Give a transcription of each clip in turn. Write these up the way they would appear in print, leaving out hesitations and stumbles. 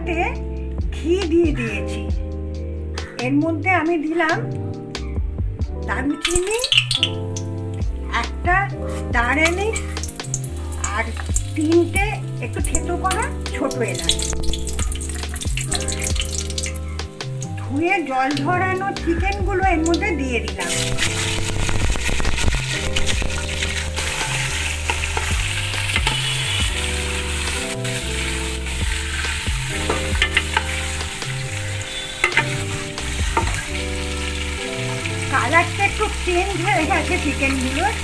কড়াইতে ঘি দিয়ে দিয়েছি। এর মধ্যে আমি দিলাম দারুচিনি, একটা স্টার এনিস আর 3টে একটু থেতো করা ছোট এলাচ। ধুয়ে জল ঝরানো চিকেনগুলো এর মধ্যে দিয়ে দিলাম। কালারটা একটু চেঞ্জ হয়ে গেছে চিকেনগুলোর।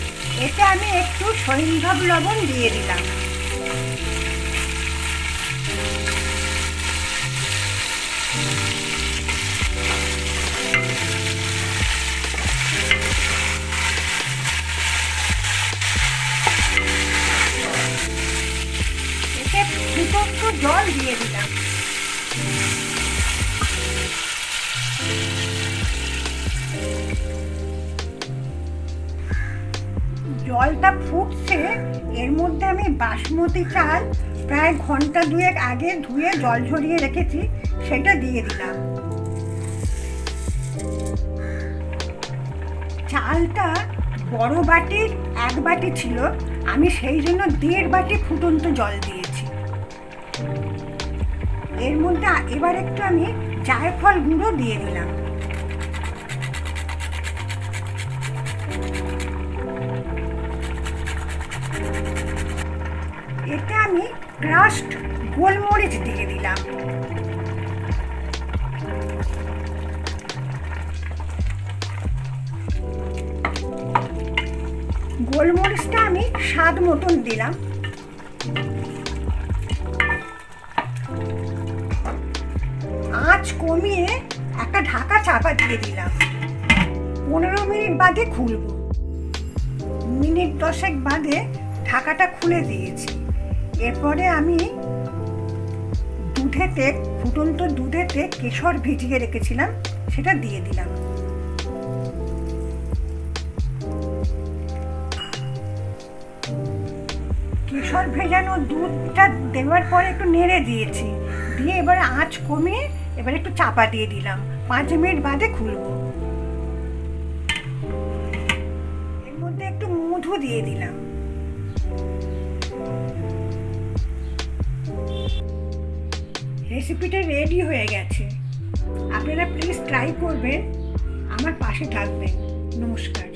এতে আমি একটু সৈন্ধব লবণ দিয়ে দিলাম। এতে ফুটন্ত জল দিয়ে দিলাম। জলটা ফুটছে, এর মধ্যে আমি বাসমতি চাল প্রায় ঘন্টা 2 আগে ধুয়ে জল ঝরিয়ে রেখেছি, সেটা দিয়ে দিলাম। চালটা বড় বাটির 1 বাটি ছিল, আমি সেই জন্য 1.5 বাটি ফুটন্ত জল দিয়েছি। এর মধ্যে এবার একটু আমি জায়ফল গুঁড়ো দিয়ে দিলাম। এতে আমি ক্রাশড গোলমরিচ দিয়ে দিলাম। গোলমরিচটা আমি স্বাদ মতন দিলাম। আঁচ কমিয়ে একটা ঢাকা চাপা দিয়ে দিলাম। 15 মিনিট বাদে খুলব। মিনিট 10 বাদে ঢাকাটা খুলে দিয়েছি। এরপরে আমি ফুটন্ত দুধেতে কেশর ভিজিয়ে রেখেছিলাম, সেটা দিয়ে দিলাম। কেশর ভেজানো দুধটা দেওয়ার পরে একটু নেড়ে দিয়েছি, দিয়ে এবার আঁচ কমিয়ে এবার একটু চাপা দিয়ে দিলাম। 5 মিনিট বাদে খুলব। এর মধ্যে একটু মধু দিয়ে দিলাম। রেসিপিটা রেডি হয়ে গেছে। আপনারা প্লিজ ট্রাই করবেন, আমার পাশে থাকবেন। নমস্কার।